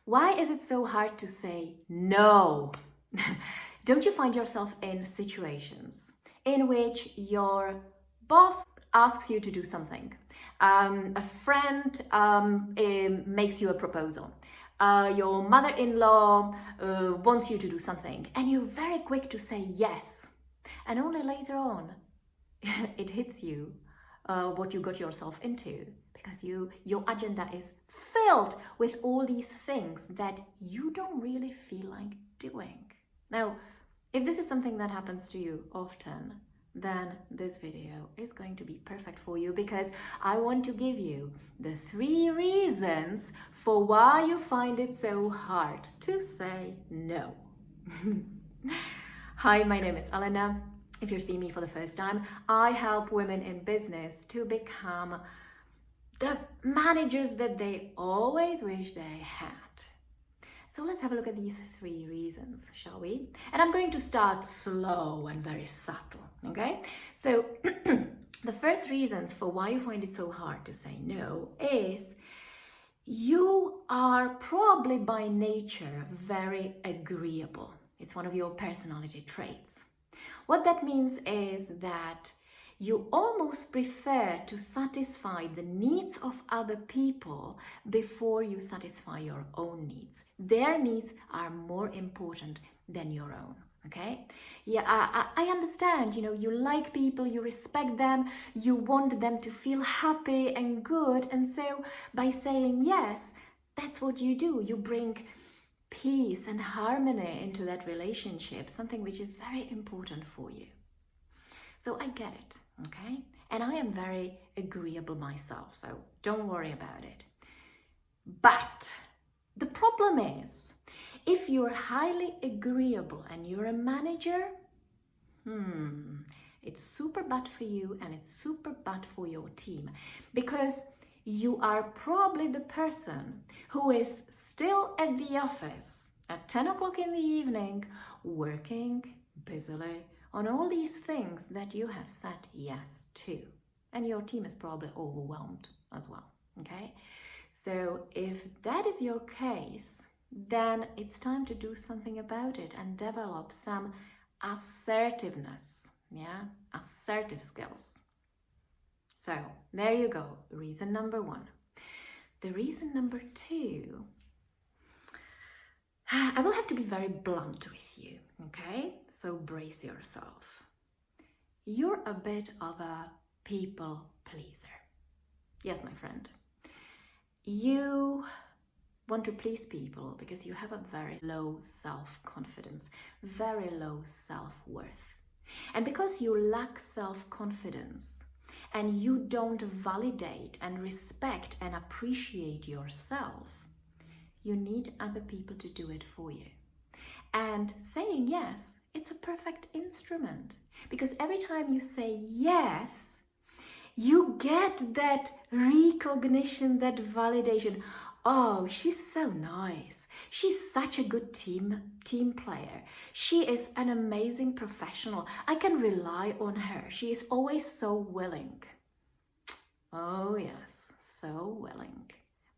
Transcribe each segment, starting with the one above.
Why is it so hard to say no? Don't you find yourself in situations in which your boss asks you to do something? A friend makes you a proposal. Your mother-in-law wants you to do something, and you're very quick to say yes. And only later on, it hits you what you got yourself into, because your agenda is filled with all these things that you don't really feel like doing. Now, if this is something that happens to you often, then this video is going to be perfect for you, because I want to give you the 3 reasons for why you find it so hard to say no. Hi, my name is Elena. If you're seeing me for the first time, I help women in business to become the managers that they always wish they had. So let's have a look at these 3 reasons, shall we? And I'm going to start slow and very subtle, okay? So the first reasons for why you find it so hard to say no is you are probably by nature very agreeable. It's one of your personality traits. What that means is that you almost prefer to satisfy the needs of other people before you satisfy your own needs. Their needs are more important than your own, okay? Yeah, I understand, you like people, you respect them, you want them to feel happy and good, and so by saying yes, that's what you do. You bring peace and harmony into that relationship, something which is very important for you. So I get it, okay? And I am very agreeable myself, so don't worry about it. But the problem is, if you're highly agreeable and you're a manager, it's super bad for you and it's super bad for your team, because you are probably the person who is still at the office at 10 o'clock in the evening, working busily on all these things that you have said yes to. And your team is probably overwhelmed as well, okay? So if that is your case, then it's time to do something about it and develop some assertiveness, assertive skills. So there you go, reason number 1. The reason number 2, I will have to be very blunt with you, okay? So brace yourself. You're a bit of a people pleaser. Yes, my friend. You want to please people because you have a very low self-confidence, very low self-worth. And because you lack self-confidence, and you don't validate and respect and appreciate yourself, you need other people to do it for you. And saying yes, it's a perfect instrument, because every time you say yes, you get that recognition, that validation. Oh, she's so nice. She's such a good team player. She is an amazing professional. I can rely on her. She is always so willing. Oh yes, so willing.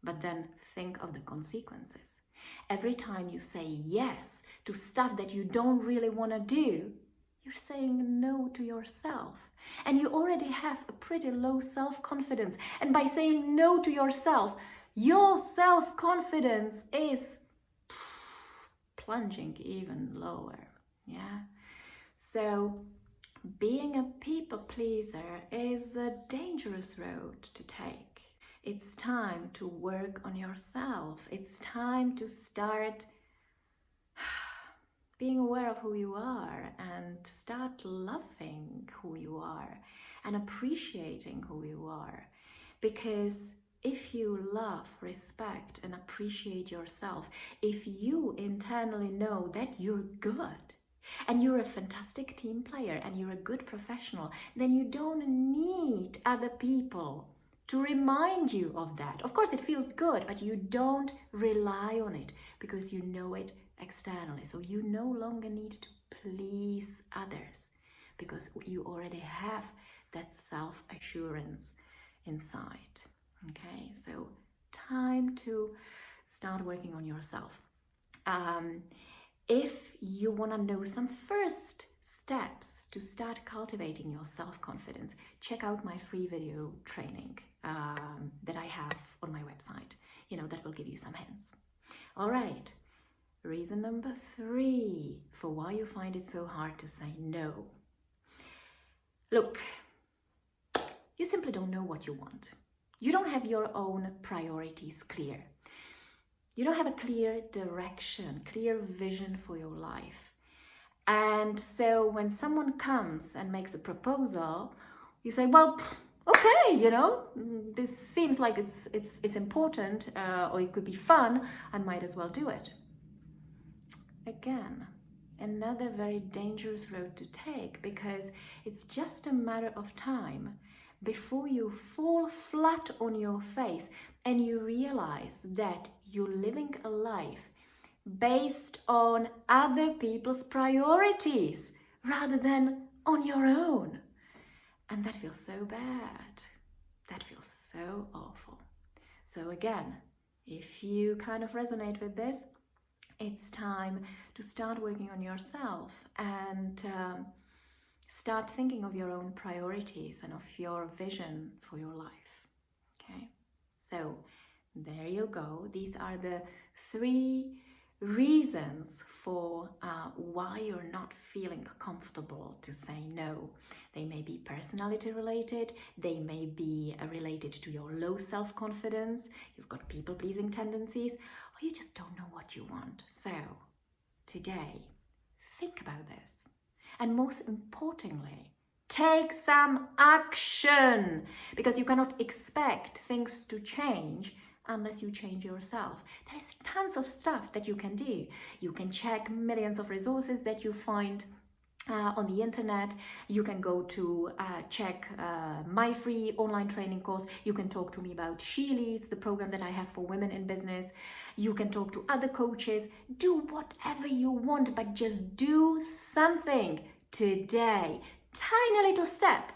But then think of the consequences. Every time you say yes to stuff that you don't really want to do, you're saying no to yourself. And you already have a pretty low self-confidence. And by saying no to yourself, your self-confidence is plunging even lower, So being a people pleaser is a dangerous road to take. It's time to work on yourself. It's time to start being aware of who you are and start loving who you are and appreciating who you are. Because if you love, respect, and appreciate yourself, if you internally know that you're good and you're a fantastic team player and you're a good professional, then you don't need other people to remind you of that. Of course, it feels good, but you don't rely on it because you know it externally. So you no longer need to please others because you already have that self-assurance inside. Okay, so time to start working on yourself. If you want to know some first steps to start cultivating your self-confidence, check out my free video training that I have on my website. That will give you some hints. All right, reason number 3 for why you find it so hard to say no. Look, you simply don't know what you want. You don't have your own priorities clear. You don't have a clear direction, clear vision for your life. And so when someone comes and makes a proposal, you say, well, okay, this seems like it's important, or it could be fun, I might as well do it. Again, another very dangerous road to take, because it's just a matter of time before you fall flat on your face and you realize that you're living a life based on other people's priorities rather than on your own. And that feels so bad. That feels so awful. So again, if you kind of resonate with this, it's time to start working on yourself and start thinking of your own priorities and of your vision for your life. Okay, so there you go. These are the 3 reasons for why you're not feeling comfortable to say no. They may be personality related, they may be related to your low self-confidence, you've got people-pleasing tendencies, or you just don't know what you want. So today, think about this. And most importantly, take some action, because you cannot expect things to change unless you change yourself. There is tons of stuff that you can do. You can check millions of resources that you find on the internet. You can go to check my free online training course. You can talk to me about SHELeads, the program that I have for women in business. You can talk to other coaches. Do whatever you want, but just do something today. Tiny little step.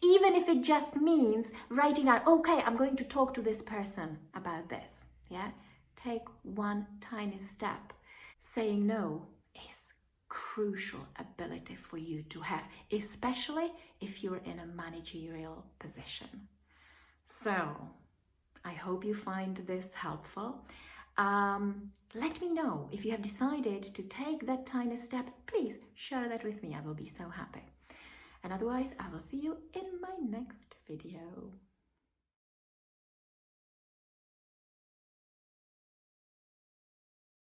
Even if it just means writing out, okay, I'm going to talk to this person about this. Yeah, take one tiny step. Saying no is crucial ability for you to have, especially if you're in a managerial position. So I hope you find this helpful. Let me know if you have decided to take that tiny step. Please share that with me. I will be so happy. And otherwise, I will see you in my next video.